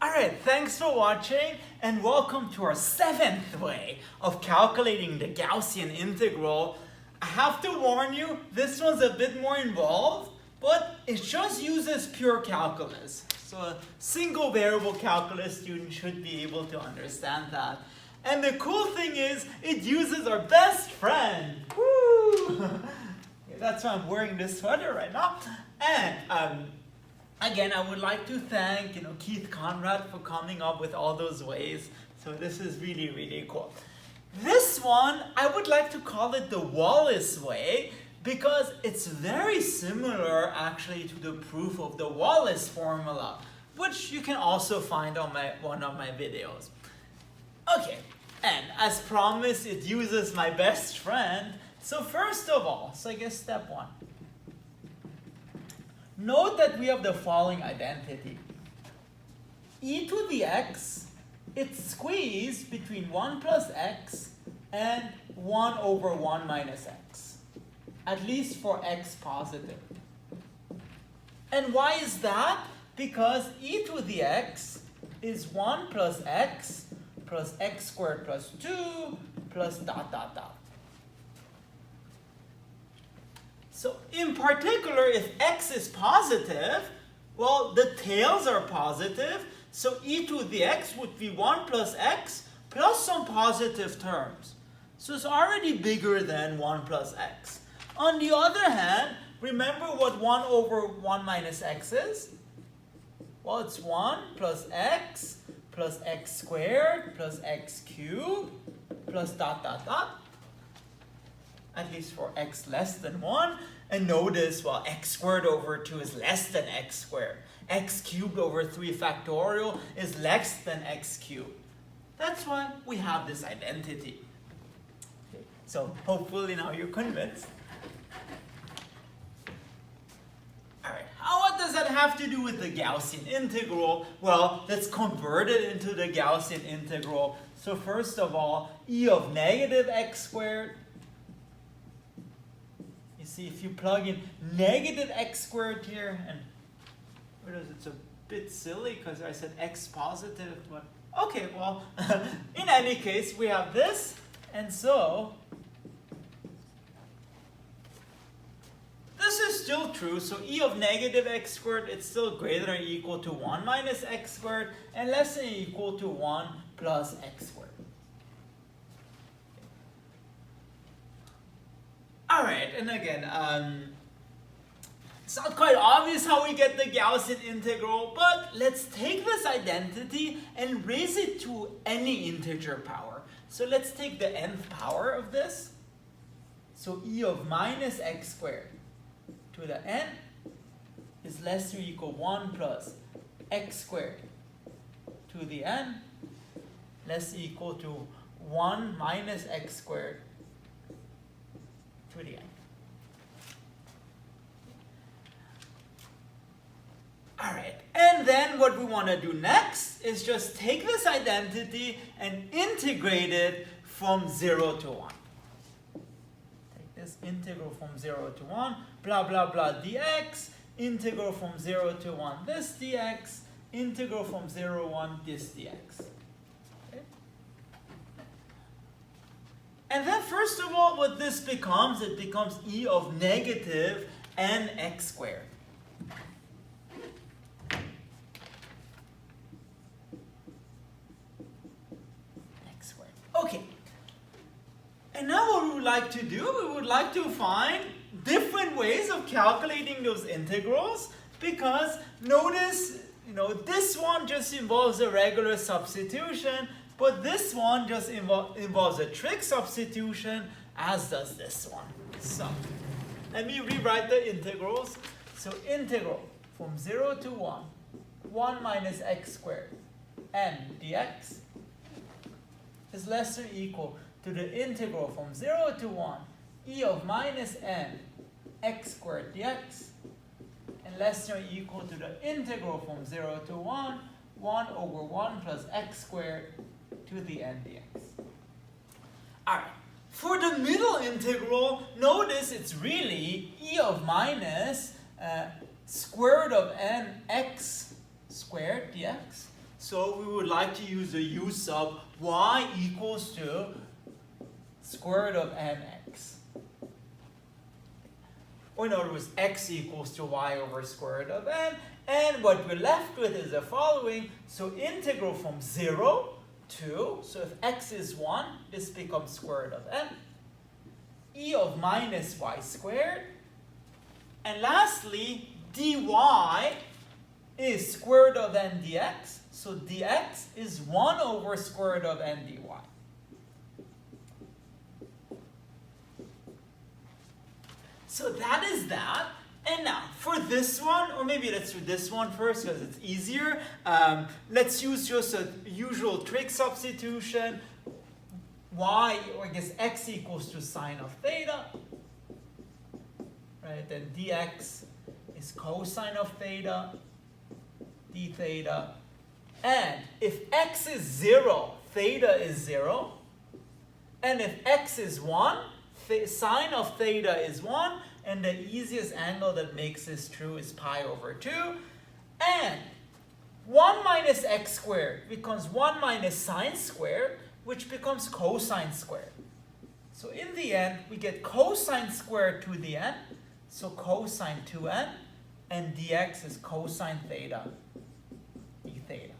Alright, thanks for watching and welcome to our seventh way of calculating the Gaussian integral. I have to warn you, this one's a bit more involved, but it just uses pure calculus. So a single variable calculus student should be able to understand that. And the cool thing is, it uses our best friend. Woo! That's why I'm wearing this sweater right now. And again, I would like to thank Keith Conrad for coming up with all those ways. So this is really, really cool. This one, I would like to call it the Wallis way because it's very similar actually to the proof of the Wallis formula, which you can also find on one of my videos. Okay, and as promised, it uses my best friend. So first of all, so I guess step one. Note that we have the following identity. E to the x, it's squeezed between 1 plus x and 1 over 1 minus x, at least for x positive. And why is that? Because e to the x is 1 plus x squared plus 2 plus dot dot dot. So in particular, if x is positive, well, the tails are positive, so e to the x would be 1 plus x plus some positive terms. So it's already bigger than 1 plus x. On the other hand, remember what 1 over 1 minus x is? Well, it's 1 plus x squared plus x cubed plus dot dot dot. At least for x less than 1. And notice, well, x squared over 2 is less than x squared. X cubed over 3 factorial is less than x cubed. That's why we have this identity. Okay, so hopefully now you're convinced. Alright, what does that have to do with the Gaussian integral? Well, let's convert it into the Gaussian integral. So first of all, e of negative x squared. You see, if you plug in negative x squared here, and it's a bit silly because I said x positive, but okay, well, in any case, we have this, and so this is still true. So e of negative x squared, it's still greater than or equal to 1 minus x squared, and less than or equal to 1 plus x squared. Alright, and again, it's not quite obvious how we get the Gaussian integral, but let's take this identity and raise it to any integer power. So let's take the nth power of this. So e of minus x squared to the n is less than or equal 1 plus x squared to the n less than or equal to 1 minus x squared to the n. Alright, and then what we want to do next is just take this identity and integrate it from 0 to 1. Take this integral from 0 to 1, blah blah blah dx, integral from 0 to 1 this dx, integral from 0 to 1 this dx. And then first of all, what this becomes, it becomes e of negative nx squared. X squared. Okay. And now what we would like to do, we would like to find different ways of calculating those integrals, because notice, this one just involves a regular substitution, but this one just involves a trig substitution, as does this one. So let me rewrite the integrals. So integral from 0 to 1, 1 minus x squared n dx is less than or equal to the integral from 0 to 1, e of minus n x squared dx, and less than or equal to the integral from 0 to 1, 1 over 1 plus x squared to the n dx. Alright, for the middle integral, notice it's really e of minus square root of n x squared dx So we would like to use the u sub y equals to square root of mx. Or in other words, x equals to y over square root of n. And what we're left with is the following. So integral from 0 to, so if x is 1, this becomes square root of n. E of minus y squared. And lastly, dy is square root of n dx. So dx is 1 over square root of n dy. So that is that. And now, for this one, or maybe let's do this one first because it's easier. Let's use just a usual trig substitution. Y, or I guess x equals to sine of theta. Right, then dx is cosine of theta, d theta. And if x is 0, theta is 0. And if x is 1, sine of theta is 1. And the easiest angle that makes this true is pi over 2. And 1 minus x squared becomes 1 minus sine squared, which becomes cosine squared. So in the end, we get cosine squared to the n. So cosine 2n. And dx is cosine theta, d theta.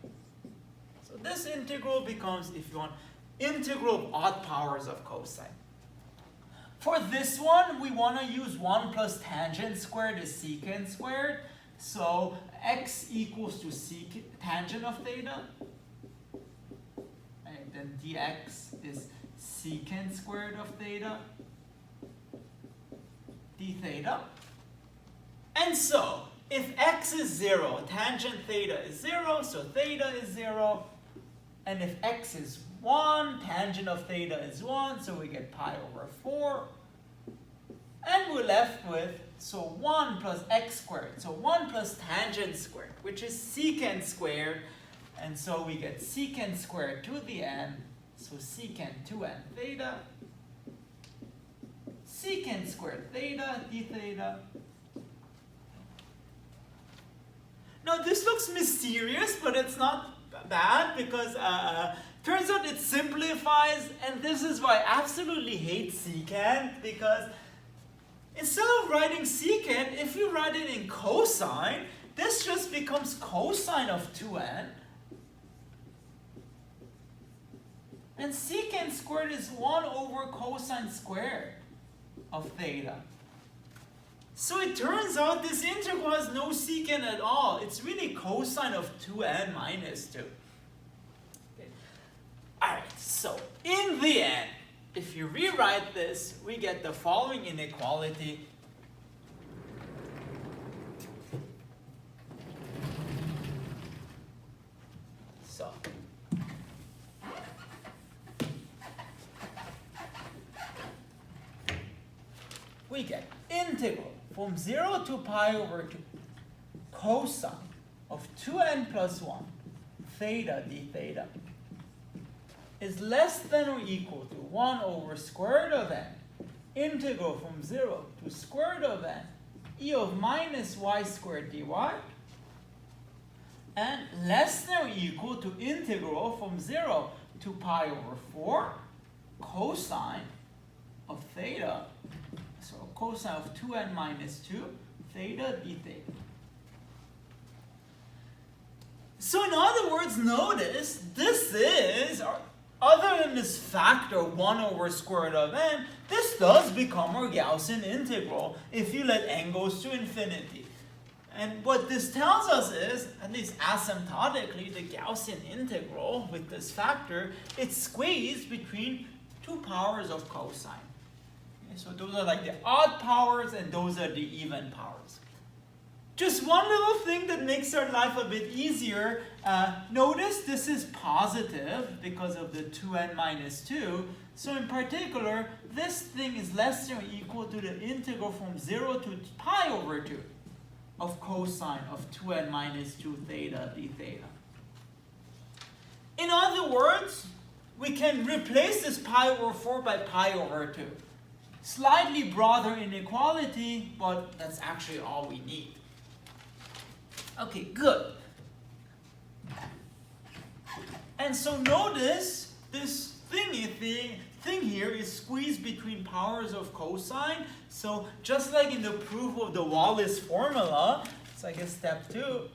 So this integral becomes, if you want, integral of odd powers of cosine. For this one, we want to use 1 plus tangent squared is secant squared. So x equals to tangent of theta. And then dx is secant squared of theta, d theta. And so, if x is 0, tangent theta is 0, so theta is 0. And if x is 1, tangent of theta is 1, so we get pi over 4. And we're left with, so 1 plus x squared. So 1 plus tangent squared, which is secant squared. And so we get secant squared to the n. So secant 2n theta. Secant squared theta, d theta. Now this looks mysterious, but it's not bad because turns out it simplifies. And this is why I absolutely hate secant, because instead of writing secant, if you write it in cosine, this just becomes cosine of 2n. And secant squared is 1 over cosine squared of theta. So it turns out this integral has no secant at all. It's really cosine of 2n minus 2. Okay. Alright, so in the end, if you rewrite this, we get the following inequality. So, we get integral from 0 to pi over 2 cosine of 2n plus 1 theta d theta is less than or equal to 1 over square root of n integral from 0 to square root of n e of minus y squared dy, and less than or equal to integral from 0 to pi over 4 cosine of theta, so cosine of 2n minus 2 theta d theta. So in other words, notice this is, other than this factor 1 over square root of n, this does become our Gaussian integral if you let n goes to infinity. And what this tells us is, at least asymptotically, the Gaussian integral with this factor, it's squeezed between two powers of cosine. Okay, so those are like the odd powers and those are the even powers. Just one little thing that makes our life a bit easier. Notice this is positive because of the 2n minus 2. So in particular, this thing is less than or equal to the integral from 0 to pi over 2 of cosine of 2n minus 2 theta d theta. In other words, we can replace this pi over 4 by pi over 2. Slightly broader inequality, but that's actually all we need. Okay, good. And so notice this thing here is squeezed between powers of cosine. So just like in the proof of the Wallis formula, so I guess step 2,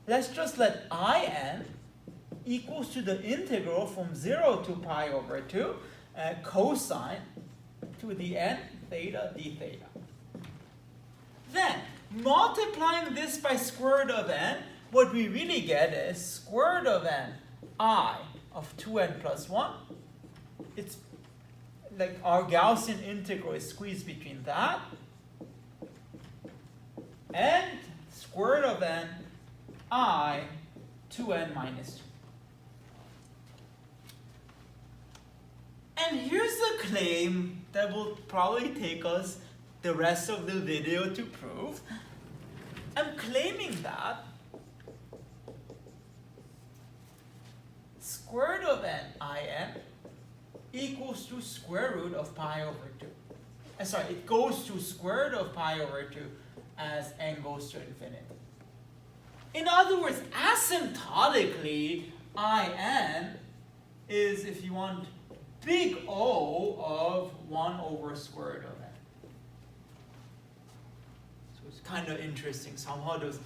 let's just let in equals to the integral from 0 to pi over 2 cosine to the n theta d theta. Then, multiplying this by square root of n, what we really get is square root of n I of 2n plus 1. It's like our Gaussian integral is squeezed between that and square root of n I 2n minus 2. And here's the claim that will probably take us the rest of the video to prove. I'm claiming that square root of n equals to square root of pi over 2. Sorry, it goes to square root of pi over 2 as n goes to infinity. In other words, asymptotically, in is, if you want, big O of 1 over square root of n. So it's kind of interesting. Somehow those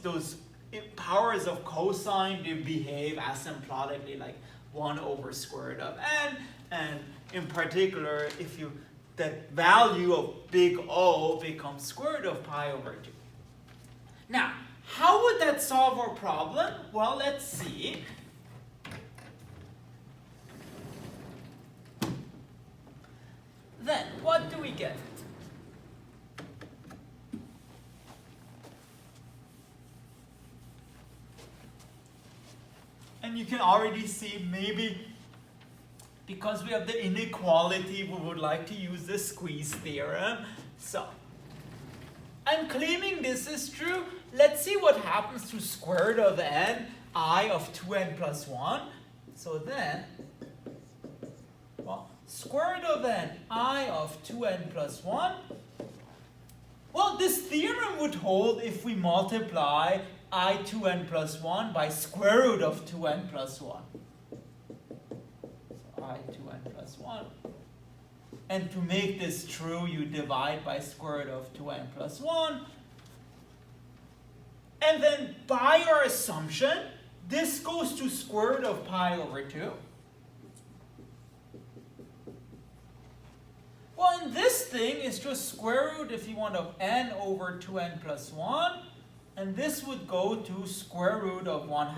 those powers of cosine, they behave asymptotically like 1 over square root of n. And in particular, if that value of big O becomes square root of pi over 2. Now, how would that solve our problem? Well, let's see. Then, what do we get? And you can already see maybe because we have the inequality, we would like to use the squeeze theorem. So, I'm claiming this is true. Let's see what happens to square root of n I of 2n plus 1. So then, well, square root of n I of 2n plus 1. Well, this theorem would hold if we multiply I 2n plus 1 by square root of 2n plus 1. So I 2n plus 1. And to make this true, you divide by square root of 2n plus 1. And then by our assumption, this goes to square root of pi over 2. Well, and this thing is just square root, if you want, of n over 2n plus 1. And this would go to square root of 1/2.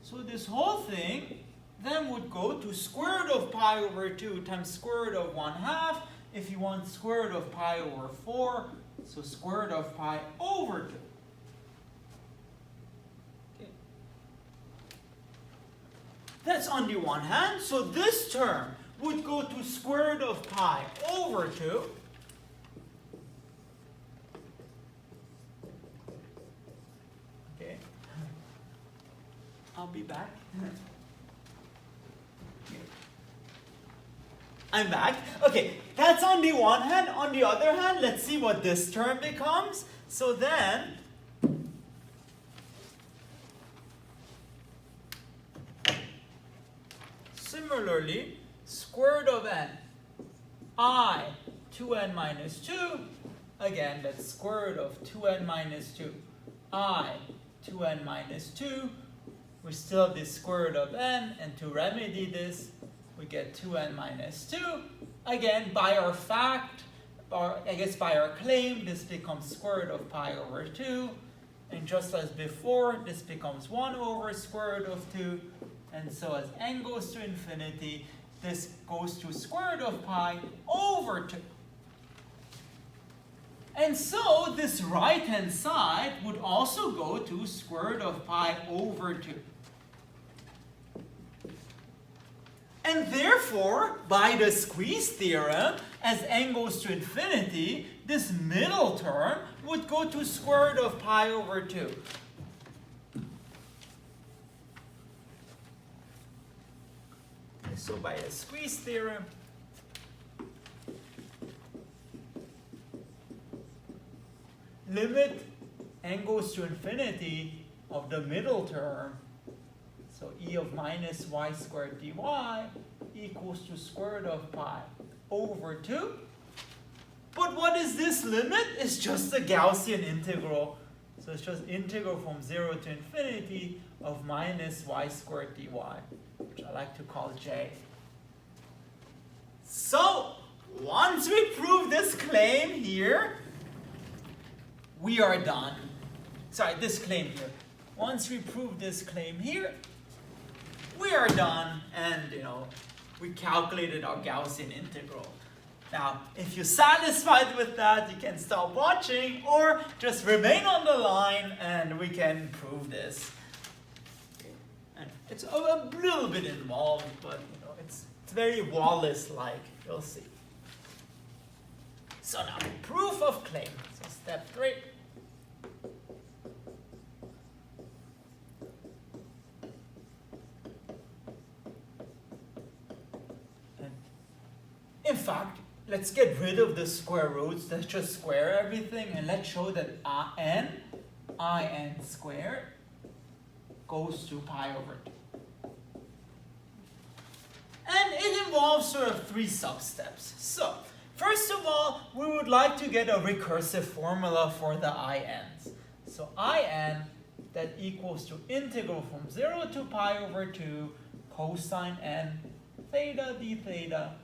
So this whole thing then would go to square root of pi over 2 times square root of 1/2. If you want square root of pi over 4, so square root of pi over 2. Okay. That's on the one hand. So this term would go to square root of pi over 2. Okay. I'll be back. I'm back. Okay, that's on the one hand. On the other hand, let's see what this term becomes. So then, similarly, square root of n I 2n minus 2. Again, that's square root of 2n minus 2 I 2n minus 2. We still have this square root of n, and to remedy this, we get 2n minus 2. Again, by our fact, or I guess by our claim, this becomes square root of pi over 2. And just as before, this becomes 1 over square root of 2. And so as n goes to infinity, this goes to square root of pi over 2. And so this right-hand side would also go to square root of pi over 2. And therefore, by the squeeze theorem, as n goes to infinity, this middle term would go to square root of pi over 2. So by the squeeze theorem, limit n goes to infinity of the middle term, so e of minus y squared dy equals to square root of pi over 2. But what is this limit? It's just a Gaussian integral. So it's just integral from 0 to infinity of minus y squared dy, which I like to call j. So once we prove this claim here, we are done. Sorry, this claim here. Once we prove this claim here, we are done, and we calculated our Gaussian integral. Now, if you're satisfied with that, you can stop watching or just remain on the line and we can prove this. And it's a little bit involved, but it's very Wallis-like. You'll see. So now, proof of claim. So step 3. In fact, let's get rid of the square roots. Let's just square everything, and let's show that in squared goes to pi over 2. And it involves sort of 3 sub-steps. So, first of all, we would like to get a recursive formula for the in's. So in that equals to integral from 0 to pi over 2 cosine n theta d theta.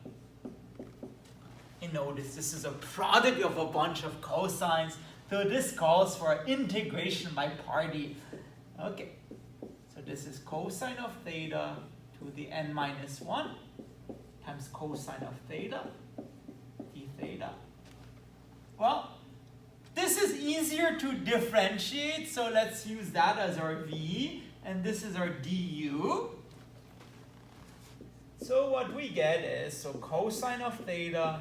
And notice this is a product of a bunch of cosines, so this calls for integration by party. Okay, so this is cosine of theta to the n minus 1 times cosine of theta d theta. Well, this is easier to differentiate, so let's use that as our v, and this is our du. So what we get is, so cosine of theta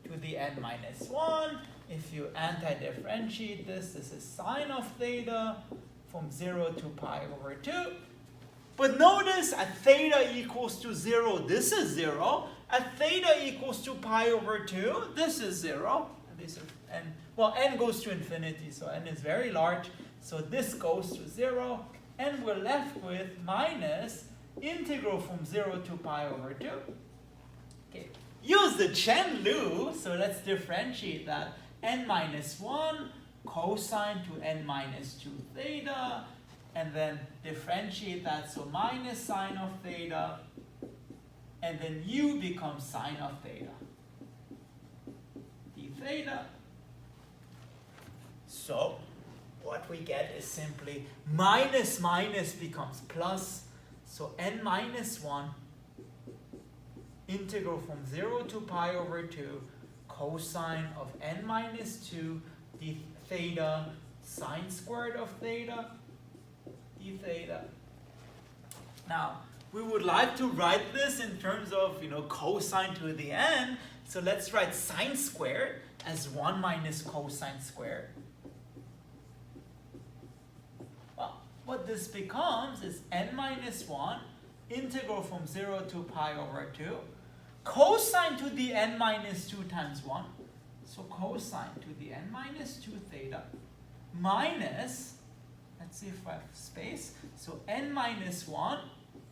to the n minus 1. If you anti-differentiate this, this is sine of theta from 0 to pi over 2. But notice at theta equals to 0, this is 0. At theta equals to pi over 2, this is 0. Well, n goes to infinity, so n is very large. So this goes to 0, and we're left with minus integral from 0 to pi over 2. Okay. Use the Chen Lu, so let's differentiate that. N minus 1 cosine to n minus 2 theta, and then differentiate that, so minus sine of theta, and then u becomes sine of theta d theta. So what we get is simply minus minus becomes plus, so n minus 1 integral from 0 to pi over 2 cosine of n minus 2 d theta sine squared of theta d theta. Now, we would like to write this in terms of, cosine to the n. So let's write sine squared as 1 minus cosine squared. Well, what this becomes is n minus 1 integral from 0 to pi over 2 cosine to the n minus 2 times 1. So cosine to the n minus 2 theta minus, let's see if I have space, so n minus 1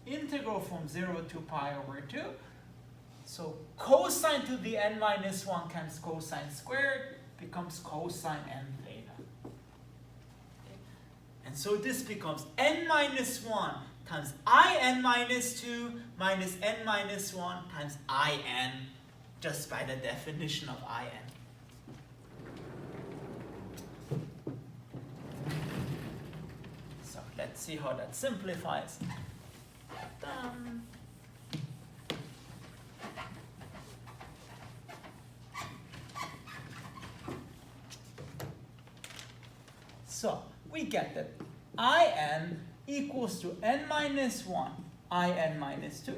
integral from 0 to pi over 2. So cosine to the n minus 1 times cosine squared becomes cosine n theta. Okay. And so this becomes n minus 1 times in minus 2 minus n minus 1 times in, just by the definition of in. So let's see how that simplifies. Done. So we get that in equals to n minus 1 in minus 2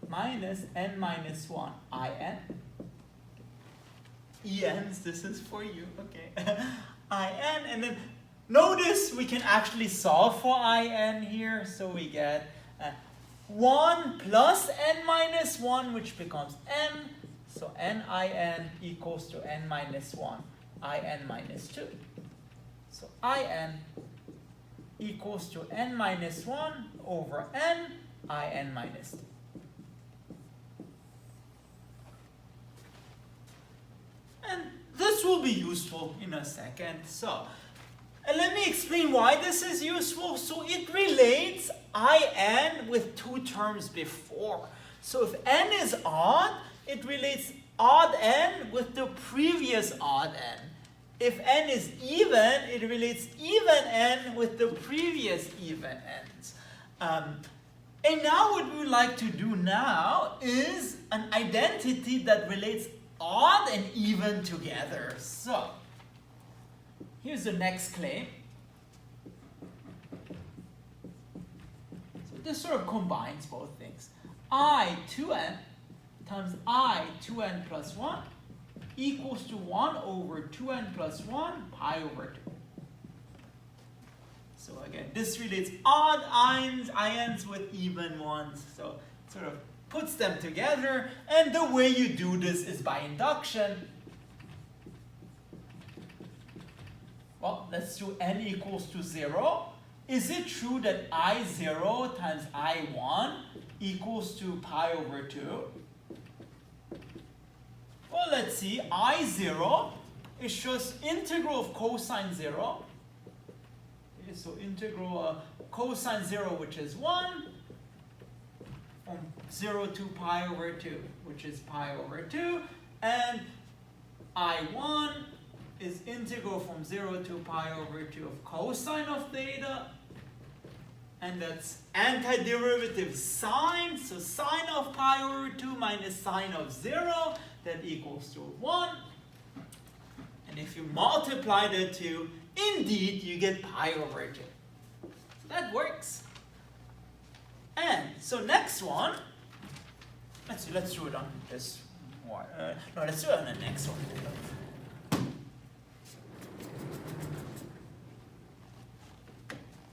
minus n minus 1 in. ENs, this is for you, okay. in, and then notice we can actually solve for in here, so we get 1 plus n minus 1, which becomes n, so n equals to n minus 1 in minus 2. So in equals to n minus 1 over n in minus 2. And this will be useful in a second. So, and let me explain why this is useful. So it relates in with two terms before. So if n is odd, it relates odd n with the previous odd n. If n is even, it relates even n with the previous even n's. And now what we would like to do now is an identity that relates odd and even together. So here's the next claim. So this sort of combines both things. I2n times I2n plus 1 equals to 1 over 2n plus 1 pi over 2. So again, this relates odd i's with even ones. So it sort of puts them together. And the way you do this is by induction. Well, let's do n equals to 0. Is it true that I0 times I1 equals to pi over 2? Well, let's see. I0 is just integral of cosine 0. Okay, so integral of cosine 0, which is 1, from 0 to pi over 2, which is pi over 2. And I1 is integral from 0 to pi over 2 of cosine of theta. And that's antiderivative sine. So sine of pi over 2 minus sine of 0, that equals to 1. And if you multiply the two, indeed, you get pi over 2. So that works. And so next one, let's do it on this one. No, let's do it on the next one.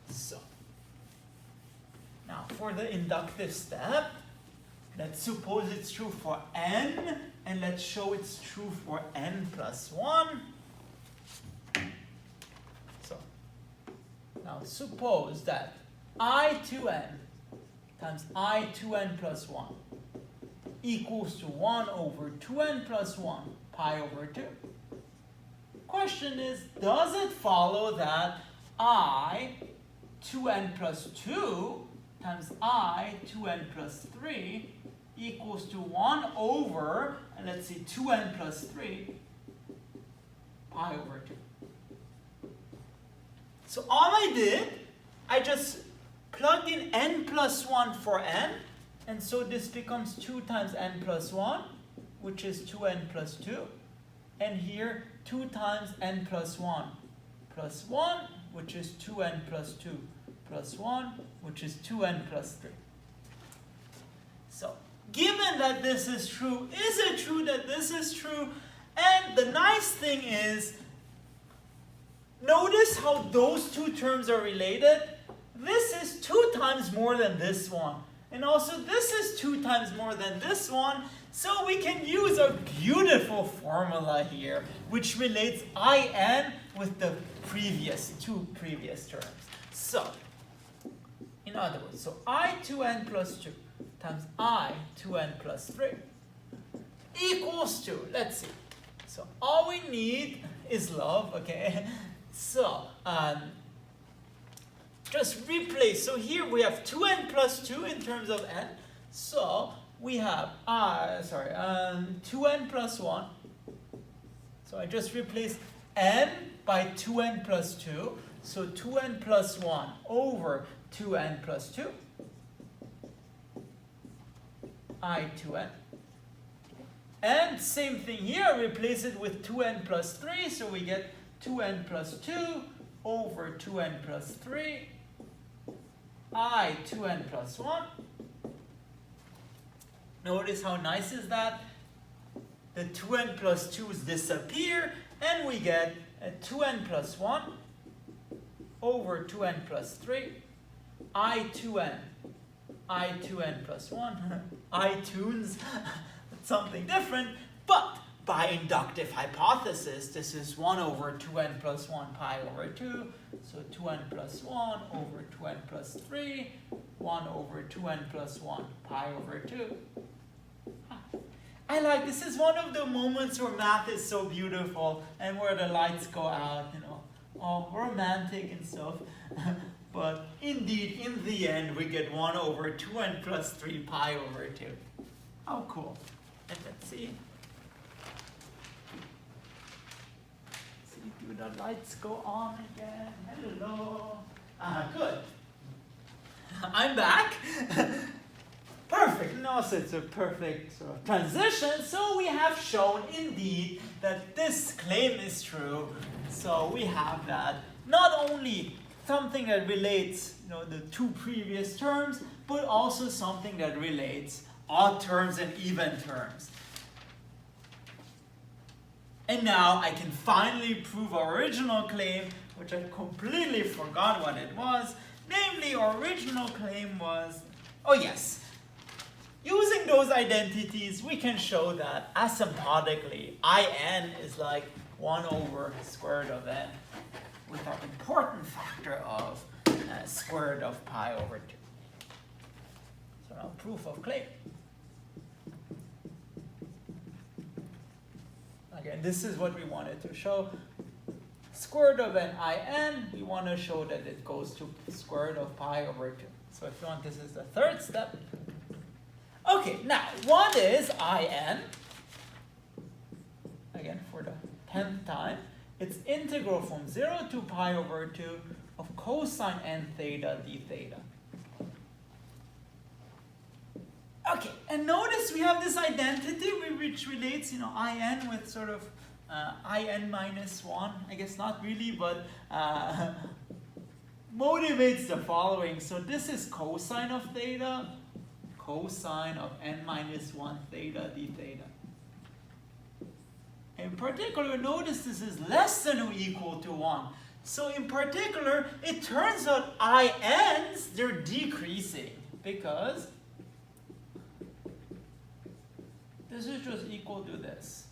So now for the inductive step, let's suppose it's true for n, and let's show it's true for n plus 1. So now suppose that I2n times I2n plus 1 equals to 1 over 2n plus 1 pi over 2. Question is, does it follow that I2n plus 2 times I2n plus 3 equals to 1 over, and let's see, 2n plus 3 pi over 2. So all I did, I just plugged in n plus 1 for n, and so this becomes 2 times n plus 1, which is 2n plus 2. And here, 2 times n plus 1 plus 1, which is 2n plus 2 plus 1, which is 2n plus 3. So, given that this is true, is it true that this is true? And the nice thing is, notice how those two terms are related. This is 2 times more than this one. And also this is 2 times more than this one. So we can use a beautiful formula here, which relates in with the two previous terms. So, in other words, so I2n plus 2 times I2n plus 3 equals to, let's see. So all we need is love, okay? So, just replace. So here we have 2n plus 2 in terms of n. So we have 2n plus 1. So I just replace n by 2n plus 2. So 2n plus 1 over 2n plus 2. I2n. And same thing here, replace it with 2n plus 3. So we get 2n plus 2 over 2n plus 3. I2n plus 1. Notice how nice is that? The 2n plus 2's disappear, and we get a 2n plus 1 over 2n plus 3. I2n plus 1. iTunes, something different. But by inductive hypothesis, this is 1 over 2n plus 1 pi over 2. So 2n plus 1 over 2n plus 3, 1 over 2n plus 1 pi over 2. I like, this is one of the moments where math is so beautiful and where the lights go out, you know, all romantic and stuff. But indeed, in the end, we get 1 over 2n plus 3 pi over 2. How cool. And let's see. Do the lights go on again? Hello. Good. I'm back. Perfect. No, so it's a perfect sort of transition. So we have shown indeed that this claim is true. So we have that not only something that relates, you know, the two previous terms, but also something that relates odd terms and even terms. And now I can finally prove our original claim, which I completely forgot what it was. Namely, our original claim was, oh yes, using those identities, we can show that asymptotically, in is like 1 over square root of n with our important factor of square root of pi over 2. So now proof of claim. Again, this is what we wanted to show. Square root of n in, we want to show that it goes to square root of pi over 2. So if you want, this is the third step. Okay, now, what is in? Again, for the 10th time, it's integral from 0 to pi over 2 of cosine n theta d theta. Okay, and notice we have this identity which relates, you know, in with sort of in minus 1. I guess not really, but motivates the following. So this is cosine of theta, cosine of n minus 1 theta d theta. In particular, notice this is less than or equal to 1. So in particular, it turns out in's, they're decreasing because this is just equal to this.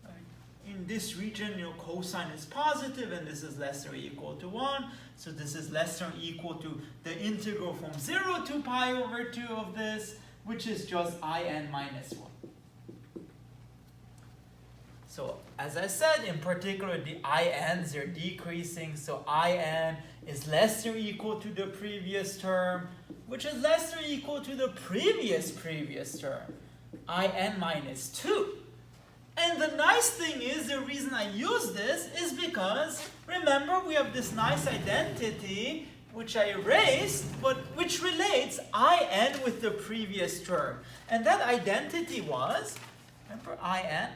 Right. In this region, you know, cosine is positive, and this is less than or equal to 1. So this is less than or equal to the integral from 0 to pi over 2 of this, which is just in minus 1. So as I said, in particular, the in's are decreasing. So in is less than or equal to the previous term, which is less than or equal to the previous term, in minus 2. And the nice thing is, the reason I use this is because, remember, we have this nice identity, which I erased, but which relates in with the previous term. And that identity was, remember, in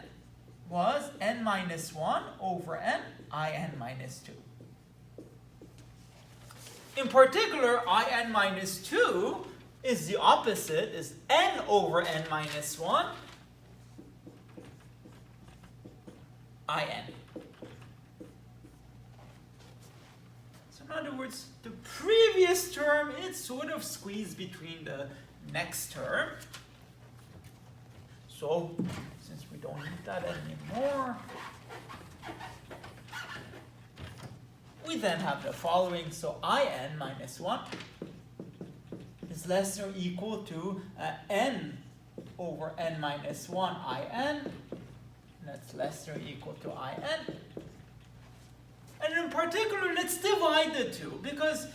was n minus 1 over n, in minus 2. In particular, in minus 2 is the opposite, is n over n minus 1, in. So in other words, the previous term, it's sort of squeezed between the next term. So, since we don't need that anymore, we then have the following. So in minus 1 is less than or equal to n over n minus 1 in. That's less than or equal to in. And in particular, let's divide the two, because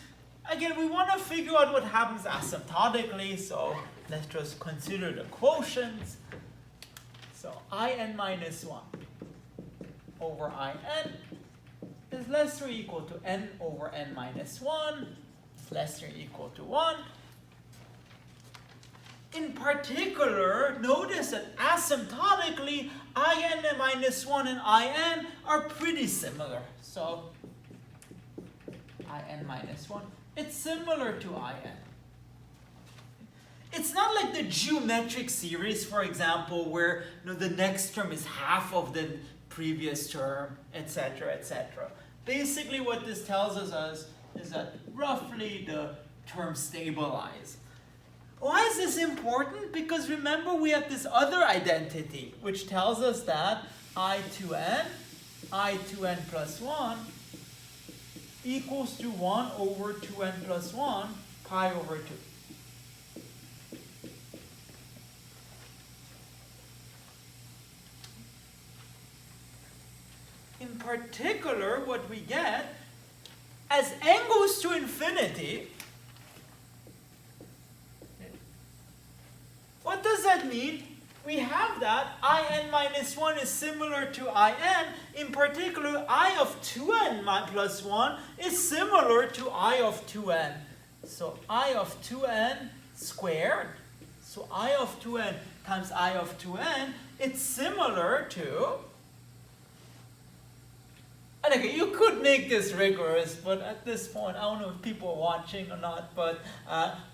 again, we want to figure out what happens asymptotically. So let's just consider the quotients. So in minus 1 over in is less than or equal to n over n minus 1. It's less than or equal to 1. In particular, notice that asymptotically, in minus 1 and in are pretty similar. So in minus 1, it's similar to in. It's not like the geometric series, for example, where, you know, the next term is half of the previous term, etc., etc. Basically, what this tells us is that roughly the terms stabilize. Why is this important? Because remember we have this other identity which tells us that I2n plus 1 equals to 1 over 2n plus 1 pi over 2. In particular, what we get, as n goes to infinity, what does that mean? We have that in minus 1 is similar to in. In particular, I of 2n plus 1 is similar to I of 2n. So I of 2n squared, so I of 2n times I of 2n, it's similar to, and again, you could make this rigorous, but at this point, I don't know if people are watching or not, but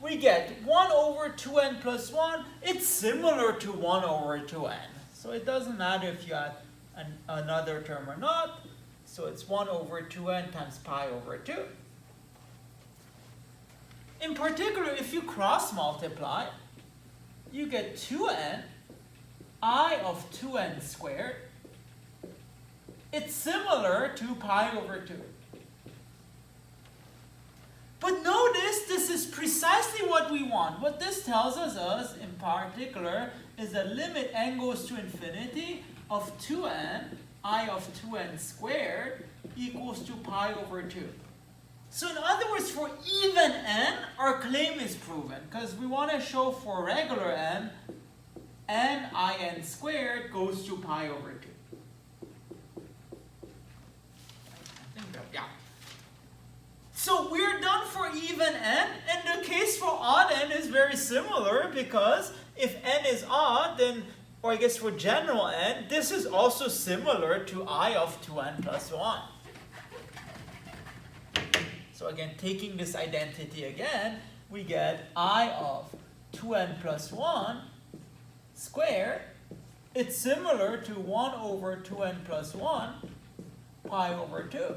we get 1 over 2n plus 1, it's similar to 1 over 2n. So it doesn't matter if you add another term or not, so it's 1 over 2n times pi over 2. In particular, if you cross multiply, you get 2n, I of 2n squared, it's similar to pi over 2. But notice this is precisely what we want. What this tells us in particular is that limit n goes to infinity of 2n, I of 2n squared equals to pi over 2. So in other words, for even n, our claim is proven because we want to show for regular n, in squared goes to pi over 2. Yeah. So we're done for even n, and the case for odd n is very similar because if n is odd, then, or I guess for general n, this is also similar to I of 2n plus 1. So again, taking this identity again, we get I of 2n plus 1 squared. It's similar to 1 over 2n plus 1 pi over 2.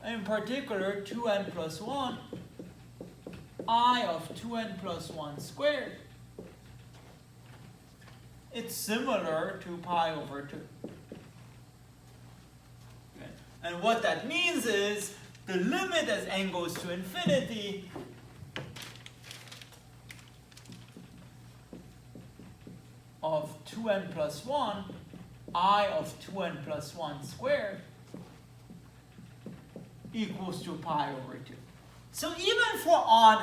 In particular, 2n plus 1, I of 2n plus 1 squared, it's similar to pi over 2. Okay. And what that means is the limit as n goes to infinity of 2n plus 1, I of 2n plus 1 squared, equals to pi over 2. So even for odd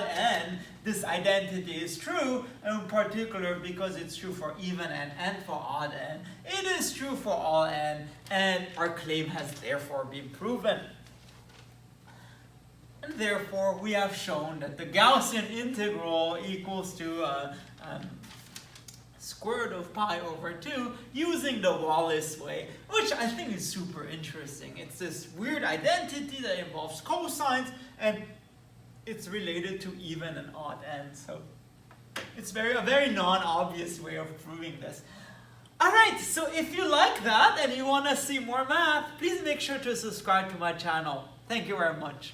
n, this identity is true, and in particular because it's true for even n and for odd n, it is true for all n, and our claim has therefore been proven. And therefore, we have shown that the Gaussian integral equals to square root of pi over 2 using the Wallis way, which I think is super interesting. It's this weird identity that involves cosines, and it's related to even and odd n. So it's a very non-obvious way of proving this. Alright, so if you like that and you want to see more math, please make sure to subscribe to my channel. Thank you very much.